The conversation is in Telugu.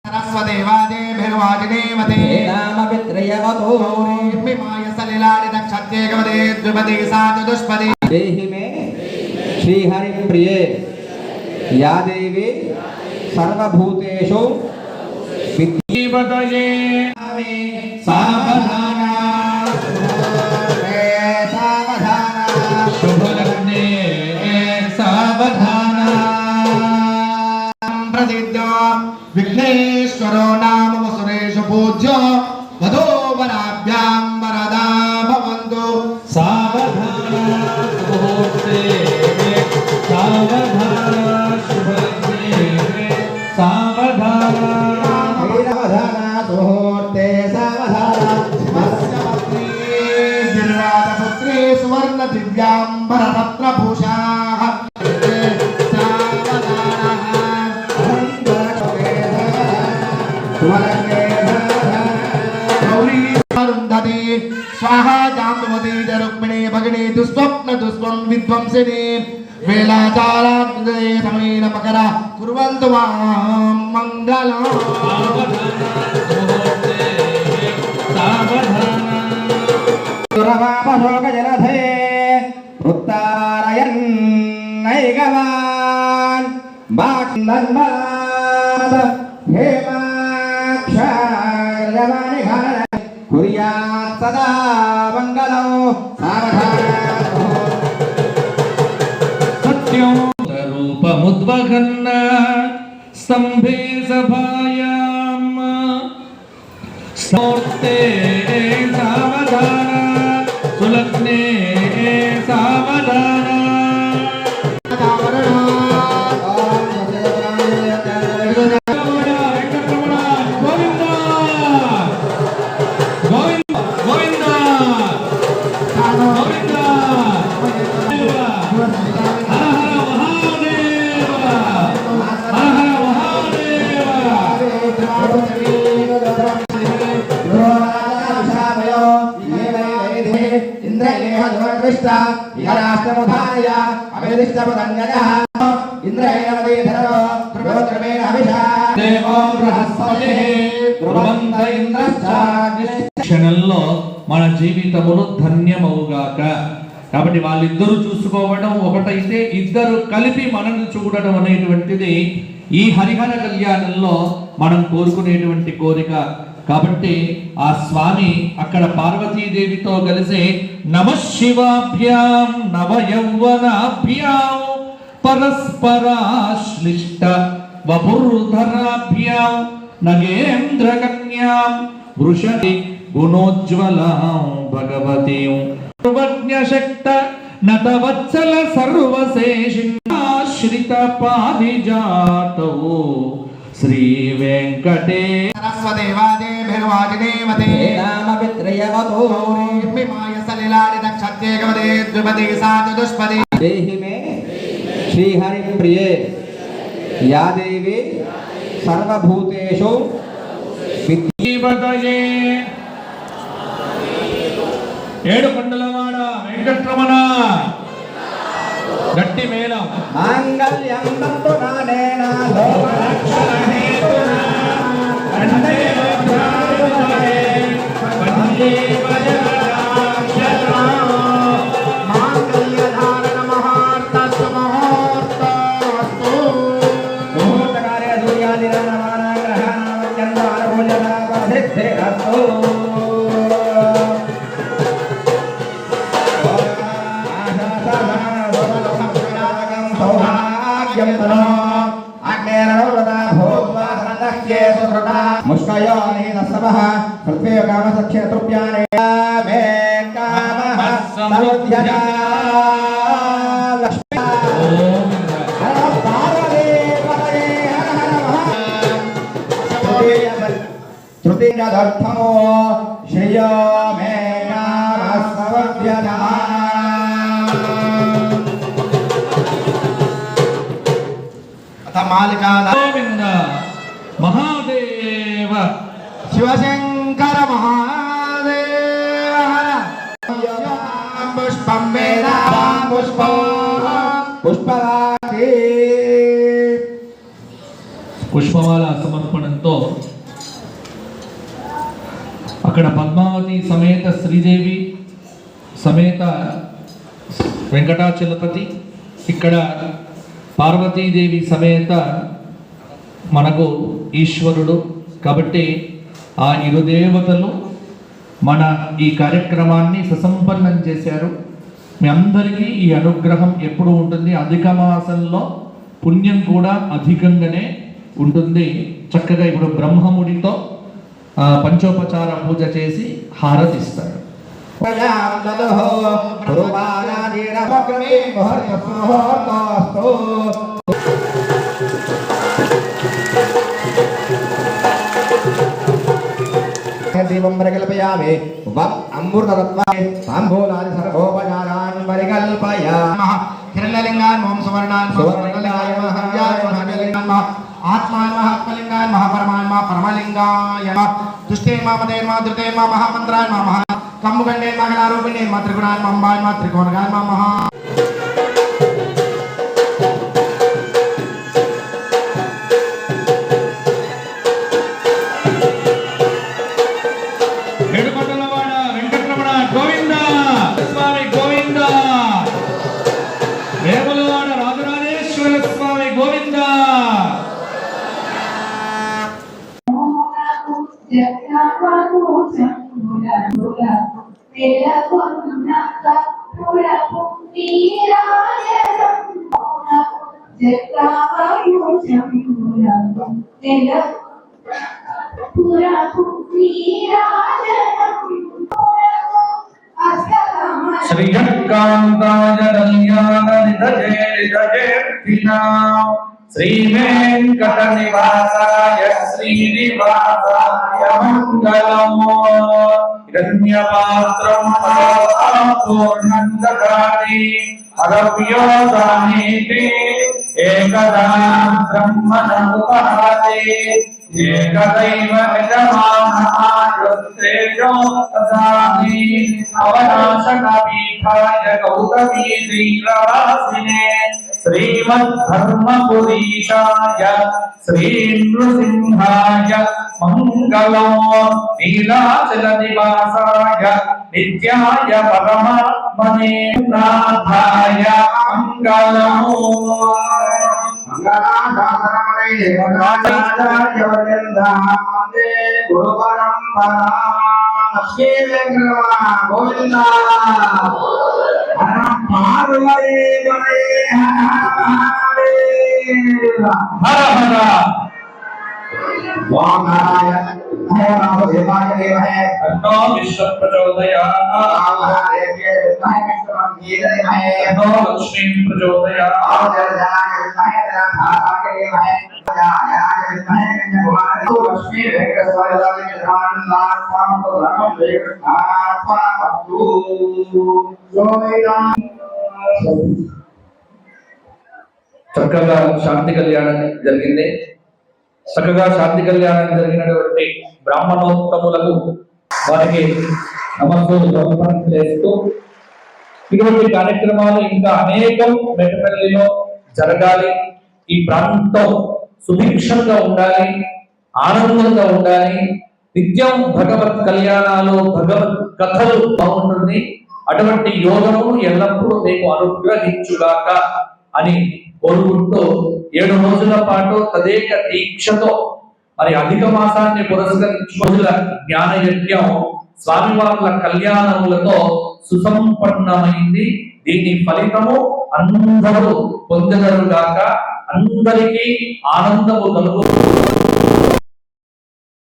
सरस्वदेवादेभिर्वाजिनेमते नाम पित्रयवतो मिमाय सलिलानि दक्षत्येकवदे द्रुपदी साचतुष्पदी देहि मे श्री हरि प्रिये या देवी सर्वभूतेषु विद्यवदये सावधाना सावधाना शुभलग्ने सावधाना प्रसिद्धो विघ्नेश्वरो नाम वसुरेषु पूज्यो वधो वराभ्यां वरदा भवन्तु सावधाना मुहूर्ते सावधाना शुभलग्ने सावधाना सावधाना मुहूर्ते सावधाना पत्नी गिरिराजपुत्री सुवर्ण दिव्यांबररत्नभूषाः स्वाहा जाम्बवती रुक्मिणी भगिनी दुस्वप्न दुस्वं विध्वंसिनी वेलाचाराग्ने समेन मकरा कुर्वन्तु मां मङ्गलम् सुरवापशोकजलधे उत्तारयन् नैगवान् बाक्नन्माद हेमाक्षार्यवाणि घान कुर्यात् सदा मङ्गलो सावधानो सत्यं रूपमुद्वहन् स्तम्भे सभायां स्मूर्ते सावधाना सुलग्ने सावधाना राष्ट्रमुधाय अभिदिष्टपदन्यः इन्द्रैरवदेधरो ध्रुवोत्रमेण अभिषा देवो बृहस्पतिः ध्रुवन्त इंद्रश्च క్షణంలో మన జీవితములు ధన్యమవుగాక. కాబట్టి వాళ్ళిద్దరూ చూసుకోవడం ఒకటైతే ఇద్దరు కలిపి మనల్ని చూడడం అనేటువంటిది ఈ హరిహర కళ్యాణంలో మనం కోరుకునేటువంటి కోరిక. కాబట్టి ఆ స్వామి అక్కడ పార్వతీదేవితో కలిసి నమఃశివాభ్యాం నవయౌవనాభ్యాం పరస్పరాశ్లిష్ట వపుర్ధరాభ్యాం నగేంద్రకన్యాం వృషతి గుణోజ్వలాం భగవతీం సర్వజ్ఞశక్త నతవత్సల సర్వశేషిశ్రిత పారిజాతో శ్రీ వెంకటే सरस्वदेवादेभिर्वाजिनेमते नाम पित्रयवतो मिमाय सलिलानि दक्षत्येकवदे द्रुपदी साचतुष्पदी देहि मे श्री हरि प्रिये या देवी सर्वभूतेषु विद्यवदये ఏడు కొండలవాడ వెంకటరమణ గట్టి మేళం మాంగళ్యం తంతు నానేన లోకరక్షణ హేతునా వందే భద్రాయుధే వందే భజనరాక్షసా మాంగళ్యధారణ మహార్తస్సు ముహూర్తస్తు ముహూర్తకార్య సూర్యాదిరమణ గ్రహణావత్యంత అనుభూజన సిద్ధిరస్తు मुष्कयोनिनस्तवः पृथ्वी कामसख्ये तृप्याने मे कामः समुद्यया लक्ष्मी हर पार्वतीपतये हर हर महा तृतीयदर्थो श्रियो मे कामः समुद्यया अथ मालिका गोविंद महादेव शिवशंकर महादेव पुष्पं वेदा पुष्पं पुष्पराशि పుష్పమాల సమర్పణంతో అక్కడ పద్మావతి సమేత శ్రీదేవి సమేత వెంకటాచలపతి, ఇక్కడ పార్వతీదేవి సమేత మనకు ఈశ్వరుడు. కాబట్టి ఆ ఇరు దేవతలు మన ఈ కార్యక్రమాన్ని సుసంపన్నం చేశారు. మీ అందరికీ ఈ అనుగ్రహం ఎప్పుడు ఉంటుంది. అధిక మాసంలో పుణ్యం కూడా అధికంగానే ఉంటుంది. చక్కగా ఇప్పుడు బ్రహ్మముడితో పంచోపచార పూజ చేసి హారతిస్తారు. దీపం పరికల్పయామి. అమృతత్వాయ తాంబూలాది సర్వోపచారాన్ పరికల్పయామః. హిరణ్యలింగాన్ ఓం సువర్ణాన్ సువర్ణలింగాయ మహ ఆత్మాన్ మహాత్మలింగాన్ మహాపరమాన్ పరమలింగాయ దుష్టేన్ మదేన్ ధృతేన్ మహామంత్రాన్ మహా కమ్ముగండేన్ మగళారూపిణేన్ త్రిగుణాన్ అంబాన్ త్రికోణగాన్ మహా. శ్రీకాంతాయ కళ్యాణనిధయేర్తినాం శ్రీ వెంకట నివాసాయ శ్రీనివాసాయ మంగళం. హిరణ్యపాత్రం పూర్ణం దదాతి అరవ్యోదానీతి ఏకదా బ్రహ్మణముపహాతి ఏకదైవ యజమానమాయుస్తేజో దదామి అవనాశనపీఠాయ గౌతమీ శ్రీరవాసినే శ్రీమద్ధర్మపురీశాయ శ్రీ నృసింహాయ మంగళం. నీలాచల నివాసాయ నిత్యాయ పరమాత్మనే నాథాయ మంగళం. గురు పరంపరా లక్ష్మీ వెంకటరమణ గోవింద. హర హర ఓం నారాయణ నమో దేవాయ దేవహే అన్నో విశ్వ ప్రచోదయాత్ అన్నో లక్ష్మీ ప్రచోదయాత్ లక్ష్మీ చక్కగా శాంతి కళ్యాణం జరిగింది. చక్కగా శాంతి కళ్యాణం జరిగినటువంటి బ్రాహ్మణోత్తములకు వారికి నమస్కారం సమర్పణ చేస్తూ ఇటువంటి కార్యక్రమాలు ఇంకా అనేకం మెట్టపల్లిలో జరగాలి. ఈ ప్రాంతం సుభిక్షంగా ఉండాలి, ఆనందంగా ఉండాలి. నిత్యం భగవత్ కళ్యాణాలు, భగవత్ కథలు బాగుంటుంది. అటువంటి యోగము ఎల్లప్పుడూ మీకు అనుగ్రహించుగాక అని కోరుకుంటూ 7 రోజుల పాటు తదేక దీక్షతో మరి అధిక మాసాన్ని పురస్కరించుకున్న జ్ఞానయజ్ఞం స్వామివార్ల కళ్యాణములతో సుసంపన్నమైంది. దీని ఫలితము అందరూ పొందగలుగాక, అందరికీ ఆనందము కలుగు.